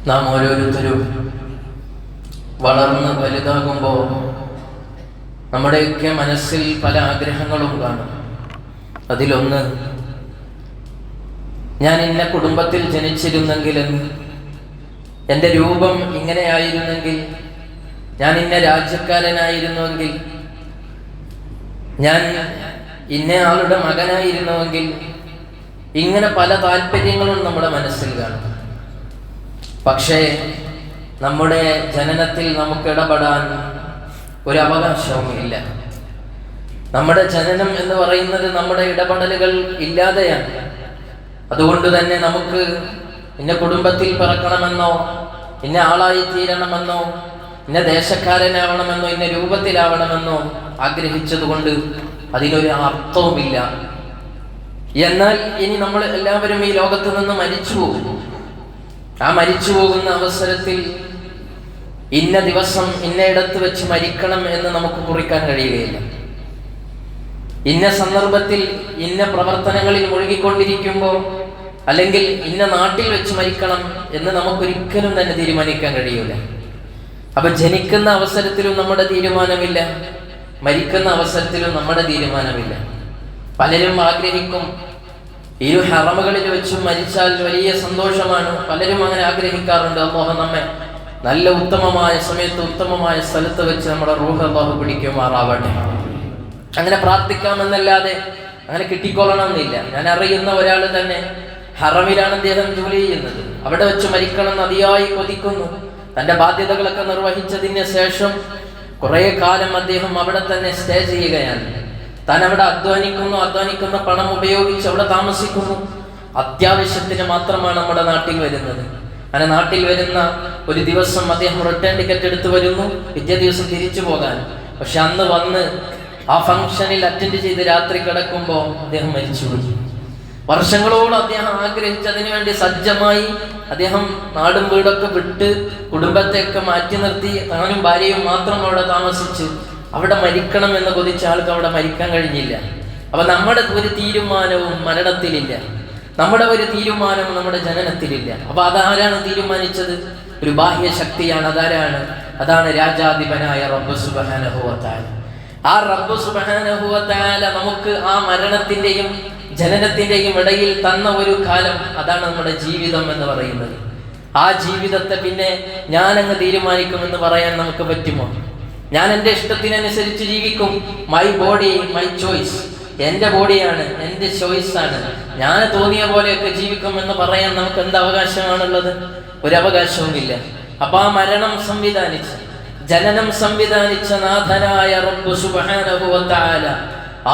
നാം ഓരോരുത്തരും വളർന്ന് വലുതാകുമ്പോൾ നമ്മുടെയൊക്കെ മനസ്സിൽ പല ആഗ്രഹങ്ങളും കാണും. അതിലൊന്ന്, ഞാൻ ഇന്ന കുടുംബത്തിൽ ജനിച്ചിരുന്നെങ്കിൽ, എൻ്റെ രൂപം ഇങ്ങനെയായിരുന്നെങ്കിൽ, ഞാൻ ഇന്ന രാജ്യക്കാരനായിരുന്നുവെങ്കിൽ, ഞാൻ ഇന്ന ആളുടെ മകനായിരുന്നുവെങ്കിൽ, ഇങ്ങനെ പല താല്പര്യങ്ങളും നമ്മുടെ മനസ്സിൽ കാണും. പക്ഷേ നമ്മുടെ ജനനത്തിൽ നമുക്ക് ഇടപെടാൻ ഒരു അവകാശവുമില്ല. നമ്മുടെ ജനനം എന്ന് പറയുന്നത് നമ്മുടെ ഇടപെടലുകൾ ഇല്ലാതെയാണ്. അതുകൊണ്ട് തന്നെ നമുക്ക് ഇന്ന കുടുംബത്തിൽ പിറക്കണമെന്നോ, ഇന്ന ആളായി തീരണമെന്നോ, ഇന്ന ദേശക്കാരനാവണമെന്നോ, ഇന്ന രൂപത്തിലാവണമെന്നോ ആഗ്രഹിച്ചതുകൊണ്ട് അതിനൊരു അർത്ഥവുമില്ല. എന്നാൽ ഇനി നമ്മൾ എല്ലാവരും ഈ ലോകത്ത് നിന്ന് മരിച്ചു പോകും. ആ മരിച്ചു പോകുന്ന അവസരത്തിൽ ഇന്ന ദിവസം ഇന്നയിടത്ത് വെച്ച് മരിക്കണം എന്ന് നമുക്ക് കുറിക്കാൻ കഴിയുകയില്ല. ഇന്ന സന്ദർഭത്തിൽ ഇന്ന പ്രവർത്തനങ്ങളിൽ മുഴുകിക്കൊണ്ടിരിക്കുമ്പോൾ അല്ലെങ്കിൽ ഇന്ന നാട്ടിൽ വെച്ച് മരിക്കണം എന്ന് നമുക്കൊരിക്കലും തന്നെ തീരുമാനിക്കാൻ കഴിയില്ല. അപ്പൊ ജനിക്കുന്ന അവസരത്തിലും നമ്മുടെ തീരുമാനമില്ല, മരിക്കുന്ന അവസരത്തിലും നമ്മുടെ തീരുമാനമില്ല. പലരും ആഗ്രഹിക്കും ഇരു ഹറമുകളിൽ വെച്ചും മരിച്ചാൽ വലിയ സന്തോഷമാണ്. പലരും അങ്ങനെ ആഗ്രഹിക്കാറുണ്ട്. അല്ലാഹു നമ്മെ നല്ല ഉത്തമമായ സമയത്ത് ഉത്തമമായ സ്ഥലത്ത് വെച്ച് നമ്മുടെ റൂഹ് അല്ലാഹു പിടിക്കുമാറാവട്ടെ. അങ്ങനെ പ്രാർത്ഥിക്കാമെന്നല്ലാതെ അങ്ങനെ കിട്ടിക്കൊള്ളണമെന്നില്ല. ഞാൻ അറിയുന്ന ഒരാൾ തന്നെ ഹറമിലാണ് അദ്ദേഹം ജോലി ചെയ്യുന്നത്. അവിടെ വെച്ച് മരിക്കണം എന്ന് അതിയായി കൊതിക്കുന്നു. തൻ്റെ ബാധ്യതകളൊക്കെ നിർവഹിച്ചതിന് ശേഷം കുറെ കാലം അദ്ദേഹം അവിടെ തന്നെ സ്റ്റേ ചെയ്യുകയാണ്. താൻ അവിടെ അധ്വാനിക്കുന്ന പണം ഉപയോഗിച്ച് അവിടെ താമസിക്കുന്നു. അത്യാവശ്യത്തിന് മാത്രമാണ് നമ്മുടെ നാട്ടിൽ വരുന്നത്. അങ്ങനെ നാട്ടിൽ വരുന്ന ഒരു ദിവസം അദ്ദേഹം റിട്ടേൺ ടിക്കറ്റ് എടുത്ത് വരുന്നു, പിറ്റേ ദിവസം തിരിച്ചു പോകാൻ. പക്ഷെ അന്ന് വന്ന് ആ ഫംഗ്ഷനിൽ അറ്റൻഡ് ചെയ്ത് രാത്രി കിടക്കുമ്പോൾ അദ്ദേഹം മരിച്ചുപോയി. വർഷങ്ങളോളം അദ്ദേഹം ആഗ്രഹിച്ചതിന് വേണ്ടി സജ്ജമായി അദ്ദേഹം നാടും വീടൊക്കെ വിട്ട് കുടുംബത്തെയൊക്കെ മാറ്റി നിർത്തി താനും ഭാര്യയും മാത്രം അവിടെ താമസിച്ച് അവിടെ മരിക്കണം എന്ന് കൊതിച്ച ആൾക്ക് അവിടെ മരിക്കാൻ കഴിഞ്ഞില്ല. അപ്പൊ നമ്മുടെ ഒരു തീരുമാനവും മരണത്തിലില്ല, നമ്മുടെ ഒരു തീരുമാനവും നമ്മുടെ ജനനത്തിലില്ല. അപ്പൊ അതാരാണ് തീരുമാനിച്ചത്? ഒരു ബാഹ്യ ശക്തിയാണ്. അതാണ് രാജാധിപനായ റബ്ബ് സുബ്ഹാനഹു വ തആല. ആ റബ്ബ് സുബ്ഹാനഹു വ തആല നമുക്ക് ആ മരണത്തിന്റെയും ജനനത്തിന്റെയും ഇടയിൽ തന്ന ഒരു കാലം, അതാണ് നമ്മുടെ ജീവിതം എന്ന് പറയുന്നത്. ആ ജീവിതത്തെ പിന്നെ ഞാനങ്ങ് തീരുമാനിക്കുമെന്ന് പറയാൻ നമുക്ക് പറ്റുമോ? ഞാൻ എൻ്റെ ഇഷ്ടത്തിനനുസരിച്ച് ജീവിക്കും. My body my choice. എൻ്റെ ബോഡിയാണ്, എൻ്റെ ചോയ്സാണ്. ഞാൻ തോന്നിയ പോലെയൊക്കെ ജീവിക്കുമെന്ന് പറയാൻ നമുക്ക് എന്ത് അവകാശമാണുള്ളത്? ഒരു അവകാശവുമില്ല. അപ്പൊ ആ മരണം സംവിധാനിച്ച് ജനനം സംവിധാനിച്ച നാഥനായ റബ്ബ് സുബ്ഹാനഹു വ തആല,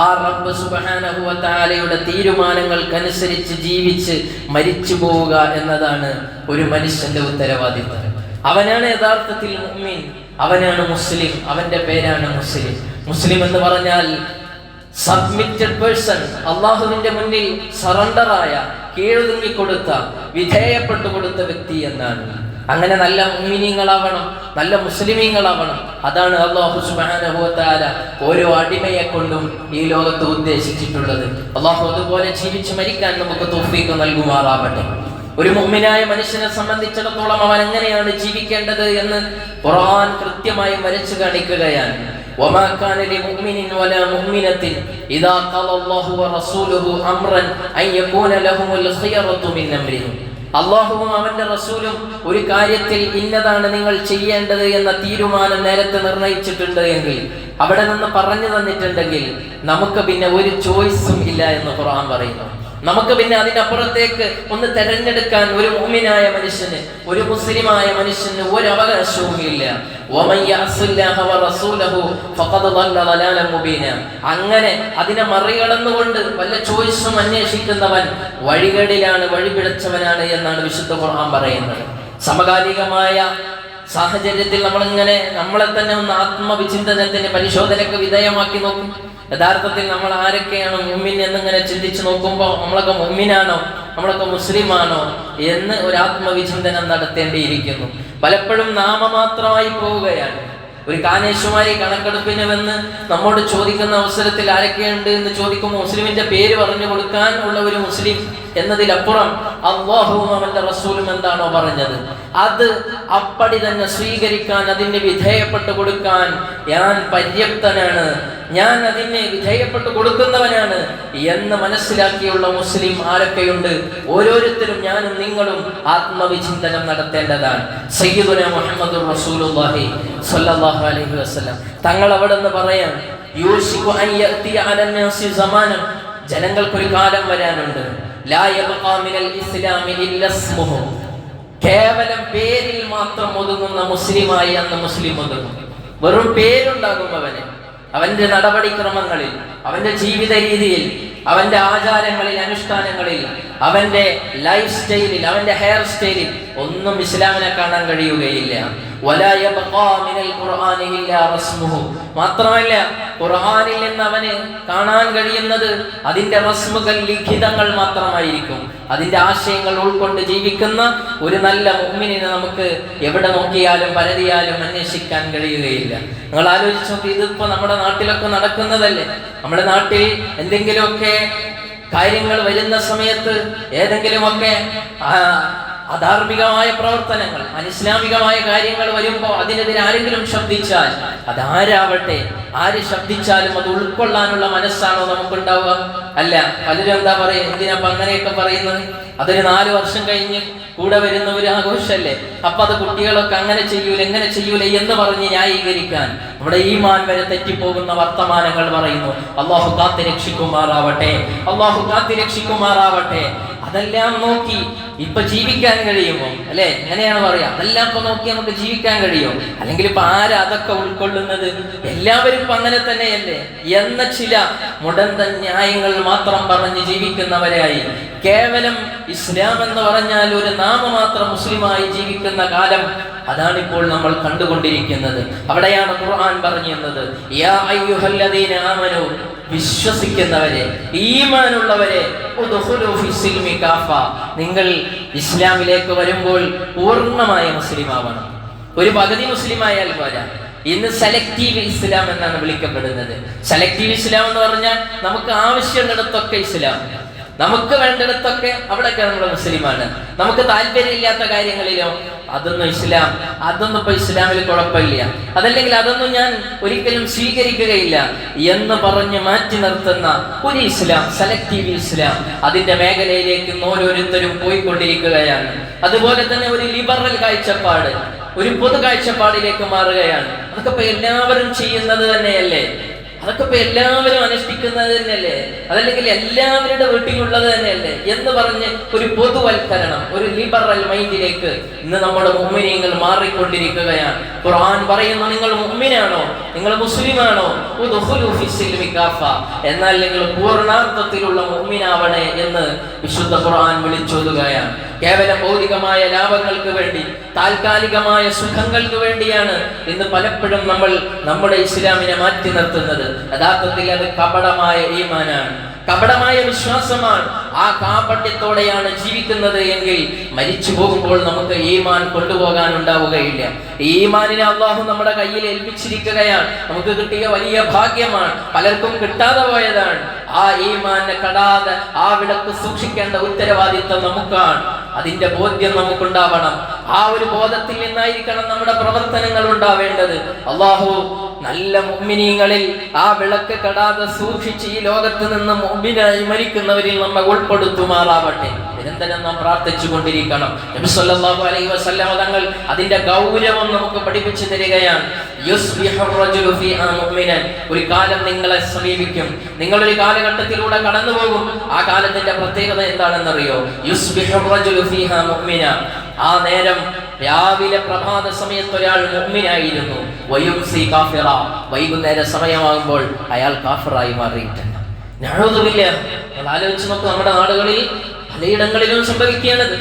ആ റബ്ബ് സുബ്ഹാനഹു വ തആലയുടെ തീരുമാനങ്ങൾക്കനുസരിച്ച് ജീവിച്ച് മരിച്ചു പോവുക എന്നതാണ് ഒരു മനുഷ്യന്റെ ഉത്തരവാദിത്തം. അവനാണ് യഥാർത്ഥത്തിൽ മുഅ്മിൻ, അവനാണ് മുസ്ലിം. അവന്റെ പേരാണ് മുസ്ലിം. മുസ്ലിം എന്ന് പറഞ്ഞാൽ സബ്മിറ്റഡ് പേഴ്സൺ, അള്ളാഹുവിന്റെ മുന്നിൽ സറണ്ടറായ, കീഴൊതുങ്ങിക്കൊടുത്ത, വിധേയപ്പെട്ടു കൊടുത്ത വ്യക്തി എന്നാണ്. അങ്ങനെ നല്ല മുഅ്മിനീങ്ങളാവണം, നല്ല മുസ്ലിമീങ്ങളാവണം. അതാണ് അല്ലാഹു സുബ്ഹാനഹു വ തആല ഓരോ അടിമയെ കൊണ്ടും ഈ ലോകത്ത് ഉദ്ദേശിച്ചിട്ടുള്ളത്. അല്ലാഹു അതുപോലെ ജീവിച്ച് മരിക്കാൻ നമുക്ക് തൗഫീഖ് നൽകുമാറാവട്ടെ. ഒരു മുഅ്മിനായ മനുഷ്യനെ സംബന്ധിച്ചിടത്തോളം അവൻ എങ്ങനെയാണ് ജീവിക്കേണ്ടത് എന്ന് ഖുർആൻ കൃത്യമായി വരച്ചു കാണിക്കുകയാണ്. വമാ കാന ലിമുഅ്മിനിൻ വലാ മുഅ്മിനത്തിൻ ഇദാ ഖല അല്ലാഹു വ റസൂലുഹു അംറൻ അൻ യകൂന ലഹുൽ ഖിയറതു മിൻ അംരിഹിം. അല്ലാഹുവും അവന്റെ റസൂലും ഒരു കാര്യത്തിൽ ഇന്നതാണ് നിങ്ങൾ ചെയ്യേണ്ടത് എന്ന തീരുമാനം നേരത്തെ നിർണയിച്ചിട്ടുണ്ട് എങ്കിൽ, അവിടെ നിന്ന് പറഞ്ഞു തന്നിട്ടുണ്ടെങ്കിൽ, നമുക്ക് പിന്നെ ഒരു ചോയ്സും ഇല്ല എന്ന് ഖുർആൻ പറയുന്നു. നമുക്ക് പിന്നെ അതിനപ്പുറത്തേക്ക് ഒന്ന് തെരഞ്ഞെടുക്കാൻ ഒരു മുഅ്മിനായ മനുഷ്യന്, ഒരു മുസ്ലിമായ മനുഷ്യന് ഒരു അവകാശവും ഇല്ല. അങ്ങനെ അതിനെ മറികടന്നുകൊണ്ട് വല്ല ചോയ്സും അന്വേഷിക്കുന്നവൻ വഴികേടിലാണ്, വഴിപിഴച്ചവനാണ് എന്നാണ് വിശുദ്ധ ഖുർആൻ പറയുന്നത്. സമകാലികമായ സാഹചര്യത്തിൽ നമ്മളിങ്ങനെ നമ്മളെ തന്നെ ഒന്ന് ആത്മവിചിന്തനത്തിന്, പരിശോധനയ്ക്ക് വിധേയമാക്കി നോക്കും. യഥാർത്ഥത്തിൽ നമ്മൾ ആരൊക്കെയാണ് മുഅ്മിൻ എന്നിങ്ങനെ ചിന്തിച്ചു നോക്കുമ്പോൾ നമ്മളൊക്കെ മുഅ്മിനാണോ, നമ്മളൊക്കെ മുസ്ലിമാണോ എന്ന് ഒരു ആത്മവിചിന്തനം നടത്തേണ്ടിയിരിക്കുന്നു. പലപ്പോഴും നാമമാത്രമായി പോവുകയാണ്. ഒരു കാനേശുമാരി കണക്കെടുപ്പിന് വന്ന് നമ്മോട് ചോദിക്കുന്ന അവസരത്തിൽ ആരൊക്കെയുണ്ട് എന്ന് ചോദിക്കുമ്പോൾ മുസ്ലിമിന്റെ പേര് പറഞ്ഞു കൊടുക്കാൻ ഉള്ള ഒരു മുസ്ലിം എന്നതിലപ്പുറം അല്ലാഹുവും അവന്റെ റസൂലും എന്താണോ പറഞ്ഞത് അത് അപ്പടി തന്നെ സ്വീകരിക്കാൻ, അതിന് വിധേയപ്പെട്ടു കൊടുക്കാൻ ഞാൻ പര്യാപ്തനാണ്, ഞാൻ അതിന് വിധേയപ്പെട്ടു കൊടുക്കുന്നവനാണ് എന്ന് മനസ്സിലാക്കിയുള്ള മുസ്ലിം ആരൊക്കെയുണ്ട്? ഓരോരുത്തരും, ഞാനും നിങ്ങളും ആത്മവിചിന്തനം നടത്തേണ്ടതാണ്. സയ്യിദുനാ മുഹമ്മദുർ റസൂലുള്ളാഹി സ്വല്ലല്ലാഹു അലൈഹി വസല്ലം തങ്ങൾ അവിടെ നിന്ന് പറയാൻ, യൂശികു അൻ യഅതിയ അലന്നാസി സമാനം, ജനങ്ങൾക്കൊരു കാലം വരാനുണ്ട്, ലാ യബ്ഖാ മിനൽ ഇസ്ലാമി ഇല്ലാ ഇസ്മുഹു, കേവലം പേരിൽ മാത്രം ഒതുങ്ങുന്ന മുസ്ലിമായി അന്ന് മുസ്ലിം ഒതുങ്ങും. വെറും പേരുണ്ടാകും അവന്റെ നടപടിക്രമങ്ങളിൽ, അവന്റെ ജീവിത രീതിയിൽ, അവന്റെ ആചാരങ്ങളിൽ, അനുഷ്ഠാനങ്ങളിൽ, അവന്റെ ലൈഫ് സ്റ്റൈലിൽ, അവന്റെ ഹെയർ സ്റ്റൈലിൽ ഒന്നും ഇസ്ലാമിനെ കാണാൻ കഴിയുകയില്ല. മാത്രമല്ല ഖുർആനിൽ നിന്ന് അവന് കാണാൻ കഴിയുന്നത് അതിന്റെ റസ്മുകൾ, ലിഖിതങ്ങൾ മാത്രമായിരിക്കും. അതിന്റെ ആശയങ്ങൾ ഉൾക്കൊണ്ട് ജീവിക്കുന്ന ഒരു നല്ല മുഅ്മിനിനെ നമുക്ക് എവിടെ നോക്കിയാലും പരതിയാലും അന്വേഷിക്കാൻ കഴിയുകയില്ല. നിങ്ങൾ ആലോചിച്ച് നോക്കി, ഇതിപ്പോ നമ്മുടെ നാട്ടിലൊക്കെ നടക്കുന്നതല്ലേ. നമ്മുടെ നാട്ടിൽ എന്തെങ്കിലുമൊക്കെ കാര്യങ്ങൾ വരുന്ന സമയത്ത്, ഏതെങ്കിലുമൊക്കെ അധാർമികമായ പ്രവർത്തനങ്ങൾ, അനിസ്ലാമികമായ കാര്യങ്ങൾ വരുമ്പോൾ അതിനെതിരെ ആരെങ്കിലും ശബ്ദിച്ചാൽ, അതാരാവട്ടെ, ആര് ശബ്ദിച്ചാലും അത് ഉൾക്കൊള്ളാനുള്ള മനസ്സാണോ നമുക്കുണ്ടാവുക? അല്ല. പലരും എന്താ പറയുക, എന്തിനാ അങ്ങനെയൊക്കെ പറയുന്നത്? അതൊരു 4 വർഷം കഴിഞ്ഞ് കൂടെ വരുന്ന ഒരു ആഘോഷമല്ലേ, അപ്പൊ അത് കുട്ടികളൊക്കെ അങ്ങനെ ചെയ്യൂല, എങ്ങനെ ചെയ്യൂല എന്ന് പറഞ്ഞ് ന്യായീകരിക്കാൻ നമ്മുടെ ഈമാൻ വരെ തെറ്റിപ്പോകുന്ന വർത്തമാനങ്ങൾ പറയുന്നു. അള്ളാഹു കാത്തി രക്ഷിക്കുമാറാവട്ടെ, അള്ളാഹു കാത്തി രക്ഷിക്കുമാറാവട്ടെ. അതെല്ലാം നോക്കി ഇപ്പൊ ജീവിക്കാൻ കഴിയുമോ? അല്ലെ, എങ്ങനെയാണ് പറയാ? അതെല്ലാം ഇപ്പൊ നോക്കി നമുക്ക് ജീവിക്കാൻ കഴിയും? അല്ലെങ്കിൽ ഇപ്പൊ ആരാ അതൊക്കെ ഉൾക്കൊള്ളുന്നത്? എല്ലാവരും ഇപ്പൊ അങ്ങനെ തന്നെയല്ലേ എന്ന ചില മുടന്ത ന്യായങ്ങൾ മാത്രം പറഞ്ഞ് ജീവിക്കുന്നവരായി, കേവലം ഇസ്ലാം എന്ന് പറഞ്ഞാൽ ഒരു നാമമാത്രം മുസ്ലിമായി ജീവിക്കുന്ന കാലം, അതാണിപ്പോൾ നമ്മൾ കണ്ടുകൊണ്ടിരിക്കുന്നത്. അവിടെയാണ് ഖുർആൻ പറഞ്ഞിരുന്നത്, യാ അയ്യുഹല്ലദീന ആമനൂ, വിശ്വസിക്കുന്നവരെ, ഈമാനുള്ളവരെ, ഉദ്ഖുലൂ ഫിസ്സിൽമി കാഫ, നിങ്ങൾ ഇസ്ലാമിലേക്ക് വരുമ്പോൾ പൂർണ്ണമായ മുസ്ലിം ആവണം. ഒരു പകുതി മുസ്ലിം ആയാൽ പോരാ. ഇന്ന് സെലക്റ്റീവ് ഇസ്ലാം എന്നാണ് വിളിക്കപ്പെടുന്നത്. സെലക്റ്റീവ് ഇസ്ലാം എന്ന് പറഞ്ഞാൽ നമുക്ക് ആവശ്യമുള്ളിടത്തൊക്കെ ഇസ്ലാം, നമുക്ക് വേണ്ടിടത്തൊക്കെ അവിടെയൊക്കെ നമ്മൾ മുസ്ലിമാണ്, നമുക്ക് താല്പര്യമില്ലാത്ത കാര്യങ്ങളിലോ അതൊന്നും ഇസ്ലാം, അതൊന്നും ഇപ്പൊ ഇസ്ലാമിൽ കുഴപ്പമില്ല, അതല്ലെങ്കിൽ അതൊന്നും ഞാൻ ഒരിക്കലും സ്വീകരിക്കുകയില്ല എന്ന് പറഞ്ഞ് മാറ്റി നിർത്തുന്ന ഒരു ഇസ്ലാം, സെലക്റ്റീവ് ഇസ്ലാം, അതിന്റെ മേഖലയിലേക്ക് ഓരോരുത്തരും പോയിക്കൊണ്ടിരിക്കുകയാണ്. അതുപോലെ തന്നെ ഒരു ലിബറൽ കാഴ്ചപ്പാട്, ഒരു പൊതു കാഴ്ചപ്പാടിലേക്ക് മാറുകയാണ്. അതൊക്കെ ഇപ്പൊ എല്ലാവരും ചെയ്യുന്നത് തന്നെയല്ലേ, അതൊക്കെ ഇപ്പൊ എല്ലാവരും അനുഷ്ഠിക്കുന്നത് തന്നെയല്ലേ, അതല്ലെങ്കിൽ എല്ലാവരുടെ വീട്ടിലുള്ളത് തന്നെയല്ലേ എന്ന് പറഞ്ഞ് ഒരു പൊതുവൽക്കരണം, ഒരു ലിബറൽ മൈൻഡിലേക്ക് ഇന്ന് നമ്മുടെ മുഅ്മിനീങ്ങൾ മാറിക്കൊണ്ടിരിക്കുകയാണ്. ഖുർആൻ പറയുന്നു, നിങ്ങൾ മുഅ്മിനാണോ, നിങ്ങൾ മുസ്ലിമാണോ, ഉദ്ഖുലൂ ഫിസ്സിൽമി കാഫ, എന്നാൽ നിങ്ങൾ പൂർണ്ണാർത്ഥത്തിലുള്ള മുഅ്മിനാവണേ എന്ന് വിശുദ്ധ ഖുർആൻ വിളിച്ചോതുകയാണ്. കേവലം ഭൗതികമായ ലാഭങ്ങൾക്ക് വേണ്ടി, താൽക്കാലികമായ സുഖങ്ങൾക്ക് വേണ്ടിയാണ് ഇന്ന് പലപ്പോഴും നമ്മൾ നമ്മുടെ ഇസ്ലാമിനെ മാറ്റി നിർത്തുന്നത്. യഥാർത്ഥത്തിൽ അത് കപടമായ ഈമാനാണ്, കപടമായ വിശ്വാസമാണ്. ആ കാപട്യത്തോടെയാണ് ജീവിക്കുന്നത് എങ്കിൽ മരിച്ചു പോകുമ്പോൾ നമുക്ക് ഈമാൻ കൊണ്ടുപോകാൻ ഉണ്ടാവുകയില്ല. ഈമാനിനെ അല്ലാഹു നമ്മുടെ കയ്യിൽ ഏൽപ്പിച്ചിരിക്കുകയാണ്. നമുക്ക് കിട്ടിയ വലിയ ഭാഗ്യമാണ്, പലർക്കും കിട്ടാതെ പോയതാണ്. ആ ഈമാനെ കടാതെ ആ വിളക്ക് സൂക്ഷിക്കേണ്ട ഉത്തരവാദിത്വം നമുക്കാണ്. അതിന്റെ ബോധ്യം നമുക്കുണ്ടാവണം. ആ ഒരു ബോധത്തിൽ നിന്നായിരിക്കണം നമ്മുടെ പ്രവർത്തനങ്ങൾ ഉണ്ടാവേണ്ടത്. അല്ലാഹു നല്ല മുഅ്മിനീങ്ങളിൽ ആ വിളക്ക് കടാതെ സൂക്ഷിച്ച് ഈ ലോകത്ത് നിന്ന് മുഅ്മിനായി മരിക്കുന്നവരിൽ നമ്മെ ഉൾപ്പെടുത്തുമാറാവട്ടെ. നിരന്തരം നാം പ്രാർത്ഥിച്ചു കൊണ്ടിരിക്കണം. നബി സല്ലല്ലാഹു അലൈഹി വസല്ലം തങ്ങൾ അതിന്റെ ഗൗരവം നമുക്ക് പഠിപ്പിച്ചു തരികയാണ്. ഒരു കാലം നിങ്ങളെ സമീപിക്കും, നിങ്ങളൊരു കാലഘട്ടത്തിലൂടെ കടന്നു പോകും. ആ കാലത്തിന്റെ പ്രത്യേകത എന്താണെന്നറിയോ? ആ നേരം രാവിലെ പ്രഭാത സമയത്ത് ഒരാൾ മുഅ്മിനായിരുന്നു, വൈകുന്നേര സമയമാകുമ്പോൾ അയാൾ കാഫിറായി മാറിയിട്ടുണ്ട്. നഅൂദുബില്ലാ. നമ്മൾ ആലോചിച്ച് നോക്കും, നമ്മുടെ നാടുകളിൽ പലയിടങ്ങളിലും സംഭവിക്കുകയാണത്.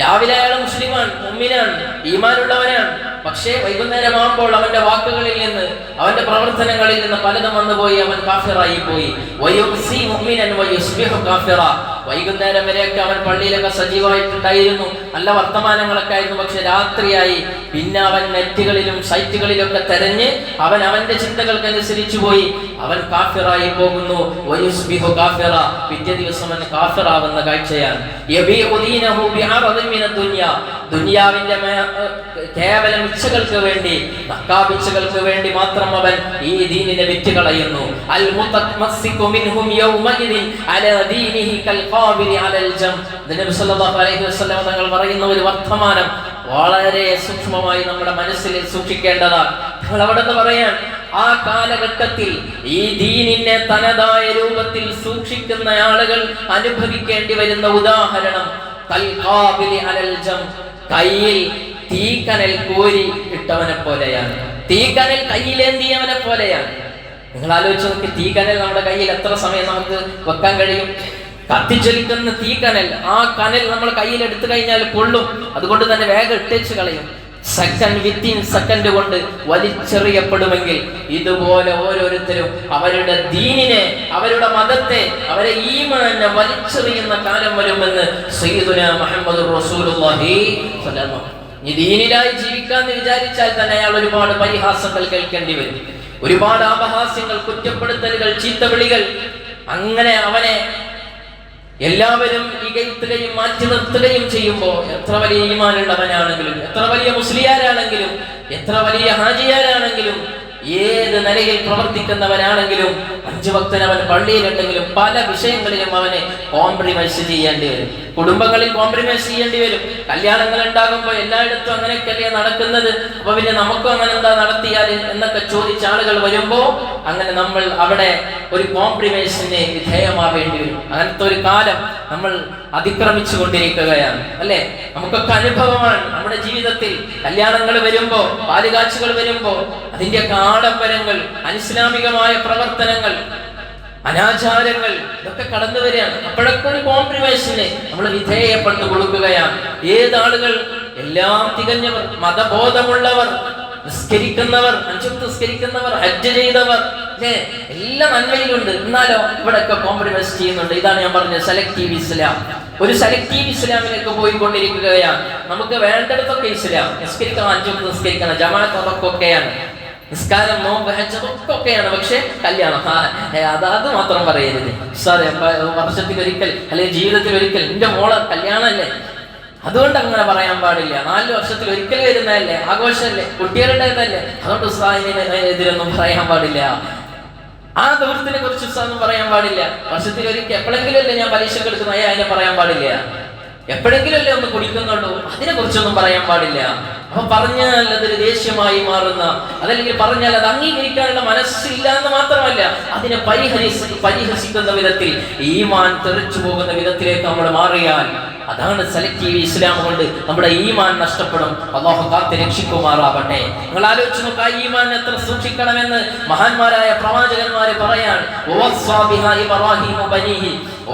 രാവിലെ അയാൾ മുസ്ലിമാണ്, മുഅ്മിനാണ്, ഈമാനുള്ളവനാണ്. പക്ഷേ വൈകുന്നേരമാകുമ്പോൾ അവന്റെ വാക്കുകളിൽ നിന്ന്, അവന്റെ പ്രവർത്തനങ്ങളിൽ നിന്ന് പലതും വന്നുപോയി അവൻ കാഫിറായി പോയി. വൈകുന്നേരം വരെയൊക്കെ അവൻ പള്ളിയിലൊക്കെ സജീവമായിട്ടുണ്ടായിരുന്നു, നല്ല വർത്തമാനങ്ങളൊക്കെ ആയിരുന്നു. പക്ഷെ രാത്രിയായി പിന്നെ അവൻ നെറ്റുകളിലും സൈറ്റുകളിലൊക്കെ തെരഞ്ഞ് അവന്റെ ചിന്തകൾക്കനുസരിച്ചു പോയി. അവൻ കാഫിറായി പോകുന്നു. വയുസ്ബിഹു കാഫിറ, പിറ്റേ ദിവസം അവൻ കാഫിറാവുന്ന കാഴ്ചയാണ്. യബീഉ ദീനഹു ബിഅറദിൻ മിനദ് ദുനിയ, ദുനിയാവിന്റെ കേവലം ഇച്ഛകൾക്ക് വേണ്ടി, നക്കാബിച്ഛകൾക്ക് വേണ്ടി മാത്രം അവൻ ഈ ദീനിനെ വിറ്റ് കളയുന്നു. അൽ മുതമസ്സികു മിൻഹും യൗമഇദിൻ അലാ ദീനിഹി കൽ ഖാബിരി അലൽ ജം. നബി സല്ലല്ലാഹു അലൈഹി വസല്ലം തങ്ങൾ പറയുന്ന ഒരു വർത്തമാനം വളരെ സൂക്ഷ്മമായി നമ്മുടെ മനസ്സിൽ സൂക്ഷിക്കേണ്ടതാണ്. നമ്മൾ അവിടെ നിന്ന് പറയാൻ, ആ കാലഘട്ടത്തിൽ ഈ ദീനിനെ തനതായ രൂപത്തിൽ സൂക്ഷിക്കുന്ന ആളുകൾ അനുഭവിക്കേണ്ടി വരുന്ന ഉദാഹരണം കൽ ഖാബിരി അലൽ ജം, കയ്യിൽ തീക്കനൽ കോരി ഇട്ടവനെ പോലെയാണ്, തീക്കനൽ കയ്യിലേന്തിയവനെ പോലെയാണ്. നിങ്ങൾ ആലോചിച്ച് നോക്കി, തീക്കനൽ നമ്മുടെ കയ്യിൽ എത്ര സമയം നമുക്ക് വെക്കാൻ കഴിയും? കത്തിച്ചൊലിക്കുന്ന തീക്കനൽ, ആ കനൽ നമ്മൾ കയ്യിൽ എടുത്തു കഴിഞ്ഞാൽ പൊള്ളും. അതുകൊണ്ട് തന്നെ വേഗം ഇട്ടേച്ച് കളയും. വിത്തിൻ സെക്കൻഡ് കൊണ്ട് വലിച്ചെറിയപ്പെടുമെങ്കിൽ ഇതുപോലെ ഓരോരുത്തരും അവരുടെ ദീനിനെ, അവരുടെ മതത്തെ, അവരെ ഈമാനെ വലിച്ചെറിയുന്ന കാലം വരുമെന്ന് സയ്യിദുനാ മുഹമ്മദുർ റസൂലുള്ളാഹി സ്വല്ലല്ലാഹു അലൈഹി വസല്ലം. ഈ ദീനിലായി ജീവിക്കാന്ന് വിചാരിച്ചാൽ തന്നെ അയാൾ ഒരുപാട് പരിഹാസങ്ങൾ കേൾക്കേണ്ടി വരും, ഒരുപാട് അപഹാസ്യങ്ങൾ, കുറ്റപ്പെടുത്തലുകൾ, ചീത്തവിളികൾ. അങ്ങനെ അവനെ എല്ലാവരും ഇകഴ്ത്തുകയും മാറ്റി നിർത്തുകയും ചെയ്യുമ്പോൾ എത്ര വലിയ ഈമാനുള്ളവനാണെങ്കിലും, എത്ര വലിയ മുസ്ലിയാരാണെങ്കിലും, എത്ര വലിയ ഹാജിയാരാണെങ്കിലും, ഏത് നിലയിൽ പ്രവർത്തിക്കുന്നവനാണെങ്കിലും, 5 വക്തിന് അവൻ പള്ളിയിലുണ്ടെങ്കിലും പല വിഷയങ്ങളിലും അവനെ കോംപ്രമൈസ് ചെയ്യേണ്ടി വരും. കുടുംബങ്ങളിൽ കോംപ്രമൈസ് ചെയ്യേണ്ടി വരും. കല്യാണങ്ങൾ ഉണ്ടാകുമ്പോൾ എല്ലായിടത്തും അങ്ങനെയൊക്കെയല്ലേ നടക്കുന്നത്, അപ്പൊ പിന്നെ നമുക്കും അങ്ങനെ എന്താ നടത്തിയാൽ എന്നൊക്കെ ചോദിച്ച ആളുകൾ വരുമ്പോ അങ്ങനെ നമ്മൾ അവിടെ ഒരു കോംപ്രമൈസിന് വിധേയമാവേണ്ടി വരും. അങ്ങനത്തെ ഒരു കാലം നമ്മൾ അതിക്രമിച്ചു കൊണ്ടിരിക്കുകയാണ്, അല്ലെ? നമുക്കൊക്കെ അനുഭവമാണ് നമ്മുടെ ജീവിതത്തിൽ. കല്യാണങ്ങൾ വരുമ്പോ, പാലുകാച്ചുകൾ വരുമ്പോ അതിന്റെയൊക്കെ ആഡംബരങ്ങൾ, അനിസ്ലാമികമായ പ്രവർത്തനങ്ങൾ, അനാചാരങ്ങൾ ഇതൊക്കെ കടന്നു വരികയാണ്. അപ്പോഴൊക്കെ ഒരു കോംപ്രമൈസിന് നമ്മൾ വിധേയപ്പെട്ടു കൊടുക്കുകയാണ്. ഏതാളുകൾ? എല്ലാം തികഞ്ഞവർ, മതബോധമുള്ളവർ, നിസ്കരിക്കുന്നവർ, 5 വക്ത് നിസ്കരിക്കുന്നവർ, ഹജ്ജ് ചെയ്തവർ, എല്ലാം നന്മയിലുണ്ട്. എന്നാലോ ഇവിടെയൊക്കെ കോംപ്രമൈസ് ചെയ്യുന്നുണ്ട്. ഇതാണ് ഞാൻ പറഞ്ഞത് സെലക്റ്റീവ് ഇസ്ലാം. ഒരു സെലക്റ്റീവ് ഇസ്ലാമിലേക്ക് പോയിക്കൊണ്ടിരിക്കുകയാണ്. നമുക്ക് വേണ്ടിടത്തൊക്കെ ഇസ്ലാം, നിസ്കരിക്കണം, 5 വക്ത് നിസ്കരിക്കണം, ജമാഅത്ത് അതൊക്കെയാണ്, നിസ്കാരം, നോമ്പ്, ഹജ്ജ് അതൊക്കെയാണ്. പക്ഷെ കല്യാണം അത് മാത്രം പറയരുത്. വർഷത്തിലൊരിക്കൽ അല്ലെങ്കിൽ ജീവിതത്തിൽ ഒരിക്കൽ എന്റെ മോളെ കല്യാണമല്ലേ, അതുകൊണ്ട് അങ്ങനെ പറയാൻ പാടില്ല. 4 വർഷത്തിൽ ഒരിക്കൽ വരുന്നതല്ലേ, ആഘോഷമല്ലേ, കുട്ടികളുടേതല്ലേ, അതുകൊണ്ട് ഉസ്താദിനെതിരൊന്നും പറയാൻ പാടില്ല. ആ ദൂരത്തിനെ കുറിച്ച് ഉസ്താദൊന്നും പറയാൻ പാടില്ല. വർഷത്തിൽ ഒരിക്കൽ എപ്പോഴെങ്കിലും അല്ലേ ഞാൻ പരീക്ഷയ്ക്ക് എടുക്കുന്ന, അതിനെ പറയാൻ പാടില്ല. എപ്പോഴെങ്കിലും അല്ലേ ഒന്ന് കുടിക്കുന്നുള്ളൂ, അതിനെ കുറിച്ചൊന്നും പറയാൻ പാടില്ല. അപ്പൊ പറഞ്ഞാൽ അതൊരു ദേഷ്യമായി മാറുന്ന, അതല്ലെങ്കിൽ പറഞ്ഞാൽ അത് അംഗീകരിക്കാനുള്ള മനസ്സില്ല എന്ന് മാത്രമല്ല, അതിനെ പരിഹസിക്കുന്ന വിധത്തിൽ, ഈമാൻ തെറിച്ചു പോകുന്ന വിധത്തിലേക്ക് നമ്മൾ മാറിയാൽ അതാണ് സെലക്റ്റീവ് ഇസ്ലാം കൊണ്ട് നമ്മുടെ ഈമാൻ നഷ്ടപ്പെടും. അല്ലാഹു കാത്ത് രക്ഷിക്കുമാറാവട്ടെ. നിങ്ങൾ ആലോചിച്ച് നോക്കുക, ഈമാൻ എത്ര സൂക്ഷിക്കണമെന്ന് മഹാന്മാരായ പ്രവാചകന്മാർ പറയാൻ.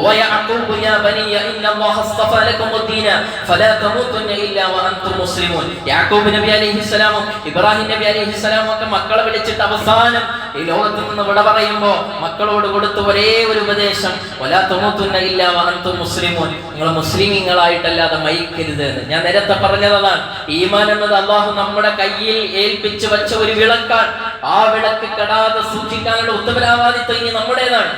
ويعقوب يا بني إن الله اصطفى لكم الدين فلا تموتن إلا وأنتم مسلمون. യാക്കൂബ് നബി അലൈഹിസ്സലാമും ഇബ്രാഹിം നബി അലൈഹിസ്സലാമും ഒക്കെ മക്കളെ വിളിച്ചിട്ട് അവസാനം ഈ ലോകത്ത് നിന്ന് വിട പറയുമ്പോ മക്കളോട് കൊടുത്ത ഒരേ ഒരു ഉപദേശം, വലാ തമൂതുന്ന ഇല്ലാ വഅൻതും മുസ്ലിമൂൻ, നിങ്ങൾ മുസ്ലിമീങ്ങളായിട്ടല്ലാതെ മരിക്കരുത് എന്ന്. ഞാൻ നേരത്തെ പറഞ്ഞതാണ്, ഈമാൻ എന്നത് അല്ലാഹു നമ്മുടെ കയ്യിൽ ഏൽപ്പിച്ചു വെച്ച ഒരു വിളക്കാണ്. ആ വിളക്ക് കെടാതെ സൂക്ഷിക്കാനുള്ള ഉത്തരവാദിത്വം ഇനി നമ്മുടേതാണ്.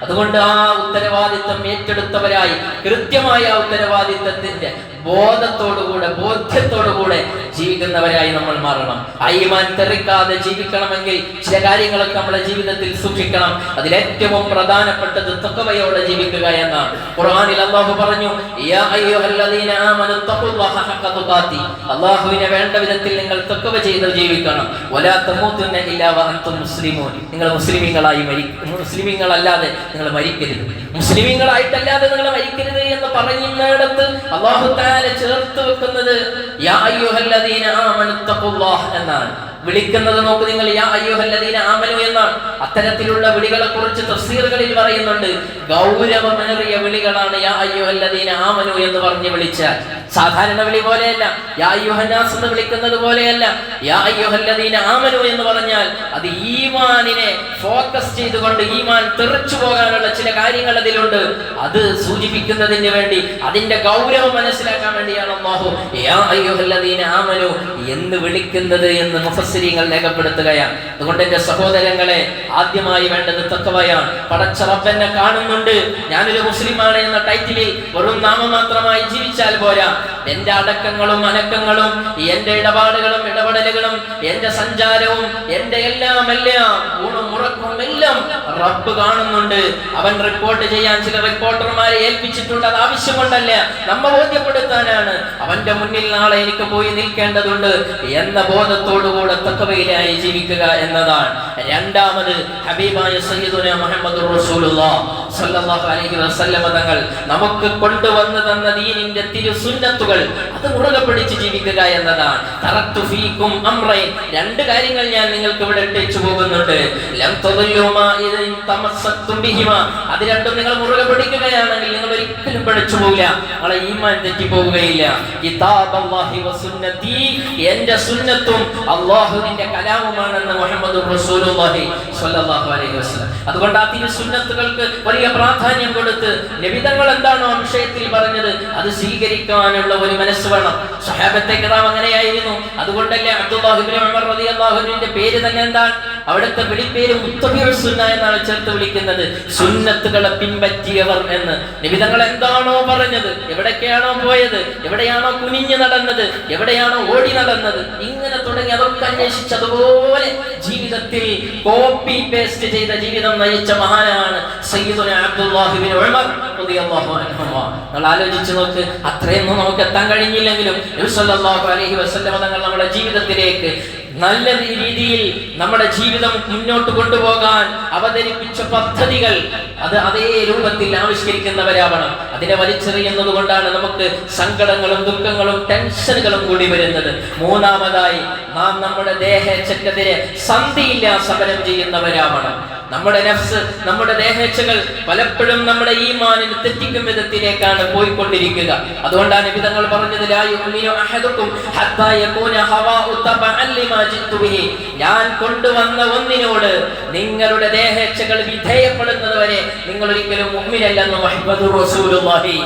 അതുകൊണ്ട് ആ ഉത്തരവാദിത്വം ഏറ്റെടുത്തവരായി, കൃത്യമായ ആ ഉത്തരവാദിത്വത്തിന്റെ ബോധ്യത്തോടുകൂടെ ജീവിക്കുന്നവരായി നമ്മൾ മാറണം. ഈമാൻ തെറിക്കാതെ ജീവിക്കണമെങ്കിൽ ചില കാര്യങ്ങളൊക്കെ നമ്മുടെ ജീവിതത്തിൽ സൂക്ഷിക്കണം. അതിലേറ്റവും പ്രധാനപ്പെട്ടത് തഖ്വയോടെ ജീവിക്കുക എന്നാണ്. ഖുർആനിൽ അല്ലാഹു പറഞ്ഞു, യാ അയ്യുഹല്ലദീന ആമനു തഖുല്ലാഹ ഹഖ തുഖാതി, അല്ലാഹുവിനെ വേണ്ട വിധത്തിൽ നിങ്ങൾ തഖ്വ ചെയ്ത് ജീവിക്കണം. വലാ തമൂതുന്ന ഇല്ലാ വഅൻതും മുസ്ലിമൂൻ, നിങ്ങൾ മുസ്ലിമീങ്ങളല്ലാതെ നിങ്ങൾ മരിക്കരുത്, മുസ്ലിമീങ്ങളായിട്ടല്ലാതെ നിങ്ങൾ മരിക്കരുത് എന്ന് പറയുന്നിടത്ത് അല്ലാഹു തആല ചേർത്ത് വെക്കുന്നത് യാ അയ്യുഹല്ലദീന ആമനു തഖുല്ലാഹ് എന്നാണ്. വിളിക്കുന്നത് നോക്ക് നിങ്ങൾ, യാ അയ്യുഹല്ലദീന ആമനു എന്നാണ്. അത്തരത്തിലുള്ള വിളികളെ കുറിച്ച് തഫ്സീറുകളിൽ പറയുന്നുണ്ട്, ഗൗരവമേറിയ വിളികളാണ് യാ അയ്യുഹല്ലദീന ആമനു എന്ന് പറഞ്ഞ് വിളിച്ചാൽ. സാധാരണ വിളി പോലെയല്ല, യാ അയ്യുഹന്നാസ് എന്ന് വിളിക്കുന്നത് പോലെയല്ല. യാ അയ്യുഹല്ലദീന ആമനു എന്ന് പറഞ്ഞാൽ അത് ഈമാനിനെ ഫോക്കസ് ചെയ്തുകൊണ്ട് ഈമാൻ തെറിച്ചു പോകാനുള്ള ചില കാര്യങ്ങൾ അതിലുണ്ട്. അത് സൂചിപ്പിക്കുന്നതിന് വേണ്ടി, അതിന്റെ ഗൗരവം മനസ്സിലാക്കാൻ വേണ്ടിയാണ് അല്ലാഹു യാ അയ്യുഹല്ലദീന ആമനു എന്ന് വിളിക്കുന്നത് എന്ന് മുഫസ്സിരീങ്ങൾ രേഖപ്പെടുത്തുകയാണ്. അതുകൊണ്ട് എന്റെ സഹോദരങ്ങളെ, ആദ്യമായി വേണ്ടത് തഖ്വയാണ്. പടച്ച റബ്ബനെ കാണുന്നുണ്ട്, ഞാനൊരു മുസ്ലിമാണ് എന്ന ടൈറ്റിലിൽ വെറും നാമമാത്രമായി ജീവിച്ചാൽ പോരാ. എന്റെ അടക്കങ്ങളും അനക്കങ്ങളും, എന്റെ ഇടപാടുകളും ഇടപെടലുകളും, എന്റെ സഞ്ചാരവും, എന്റെ എല്ലാം ഊണും ഉറക്കവും എല്ലാം റബ്ബ് കാണുന്നുണ്ട്. അവൻ റിപ്പോർട്ട് ചെയ്യാൻ ചില റിപ്പോർട്ടർമാരെ ഏൽപ്പിച്ചിട്ടുണ്ട്. അത് ആവശ്യം കൊണ്ടല്ല, നമ്മെ ബോധ്യപ്പെടുത്താനാണ്. അവന്റെ മുന്നിൽ നാളെ എനിക്ക് പോയി നിൽക്കേണ്ടതുണ്ട് എന്ന ബോധത്തോടുകൂടെ തഖ്വയിലായി ജീവിക്കുക എന്നതാണ്. രണ്ടാമത് ഹബീബായ സയ്യിദുനാ മുഹമ്മദുർ റസൂലുള്ളാഹി സ്വല്ലല്ലാഹു അലൈഹി വസല്ലം തങ്ങൾ നമുക്ക് കൊണ്ടുവന്നു തന്ന ദീനിന്റെ തിരുസുന്നത്തുകൾ അത് മുറുകെ പിടിച്ച് ജീവിക്കുക എന്നതാണ്. തറക്തു ഫീകും അംറൈൻ, രണ്ട് കാര്യങ്ങൾ ഞാൻ നിങ്ങൾക്ക് ഇവിടെ ഇട്ടേച്ചു പോകുന്നുണ്ട്. ലം തദല്ലുമാ ഇൻ തമസ്സക്തും ബിഹിമാ, അത് രണ്ടും നിങ്ങൾ മുറുകെ പിടിക്കുകയാണെങ്കിൽ നിങ്ങൾ ഒരിക്കലും പിഴച്ചു പോകില്ല, നിങ്ങളെ ഈമാൻ തെറ്റി പോവുകയില്ല. കിതാബല്ലാഹി വസുന്നതി, എന്റെ സുന്നത്തും അല്ലാഹുവിന്റെ കലാമുമാണെന്ന് മുഹമ്മദുർ റസൂലുള്ളാഹി സ്വല്ലല്ലാഹു അലൈഹി വസല്ലം. അതുകൊണ്ട് ആ തിരുസുന്നത്തുകൾക്ക് വലിയ പ്രാധാന്യം കൊടുത്ത് നബി തങ്ങൾ എന്താണോ ആ വിഷയത്തിൽ പറഞ്ഞത് അത് സ്വീകരിക്കാനുള്ള ഒരു മനസ്സ് വേണം. സ്വഹാബത്തെ കിറാം അങ്ങനെയായിരുന്നു. അതുകൊണ്ടല്ലേ അബ്ദുല്ലാഹി ഇബ്നു ഉമർ റളിയല്ലാഹു അൻഹുവിന്റെ പേര് തന്നെ എന്താണ്? അവിടുത്തെ വിളിപ്പേര് മുത്തബിഉസ് സുന്ന എന്നാണ് ചേർത്ത് വിളിക്കുന്നത്, സുന്നത്തുകളെ പിൻപറ്റിയവർ എന്ന്. നബി തങ്ങൾ എന്താണോ പറഞ്ഞത്, എവിടേക്കാണോ പോയത്, എവിടെയാണോ കുനിഞ്ഞു നടന്നത്, എവിടെയാണോ ഓടി നടന്നത്, ഇങ്ങനെ തുടങ്ങി അതൊക്കെ അന്വേഷിച്ച് അതുപോലെ ജീവിതത്തിൽ കോപ്പി പേസ്റ്റ് ചെയ്ത ജീവിതം നയിച്ച മഹാനാണ് സയ്യിദുനാ അബ്ദുല്ലാഹി ഇബ്നു ഉമർ റളിയല്ലാഹു അൻഹു. നമ്മൾ ആലോചിച്ച് നോക്ക്, അത്രയൊന്നും നമുക്ക് എത്താൻ കഴിഞ്ഞില്ലെങ്കിലും നബി സല്ലല്ലാഹു അലൈഹി വസല്ലം തങ്ങൾ നമ്മുടെ ജീവിതത്തിലേക്ക് നല്ല രീതിയിൽ നമ്മുടെ ജീവിതം മുന്നോട്ട് കൊണ്ടുപോകാൻ അവതരിപ്പിച്ച പദ്ധതികൾ അത് അതേ രൂപത്തിൽ ആവിഷ്കരിക്കുന്നവരാവണം. അതിനെ വലിച്ചെറിയുന്നത് കൊണ്ടാണ് നമുക്ക് സങ്കടങ്ങളും ദുഃഖങ്ങളും ടെൻഷനുകളും കൂടി വരുന്നത്. മൂന്നാമതായി നാം നമ്മുടെ ദേഹേച്ഛക്കെതിരെ സന്ധിയില്ല സമരം ചെയ്യുന്നവരാവണം. നമ്മുടെ നഫ്സ്, നമ്മുടെ ദേഹേച്ഛകൾ പലപ്പോഴും നമ്മുടെ ഈമാനിനെ തെറ്റിക്കും വിധത്തിലേക്കാണ് പോയിക്കൊണ്ടിരിക്കുക. അതുകൊണ്ടാണ് നബി തങ്ങൾ പറഞ്ഞത്, ലാ യുമിനു അഹദുക്കും ഹത്താ യകൂന ഹവാഉ തബഅൻ ലിമാ ജിതു ബിഹി, ഞാൻ കൊണ്ടുവന്ന ഒന്നിനോട് നിങ്ങളുടെ ദേഹേച്ഛകൾ വിധേയപ്പെടുന്നത് വരെ നിങ്ങൾ ഒരിക്കലും മുഅ്മിനല്ലെന്ന് മുഹമ്മദുർ റസൂലുള്ളാഹി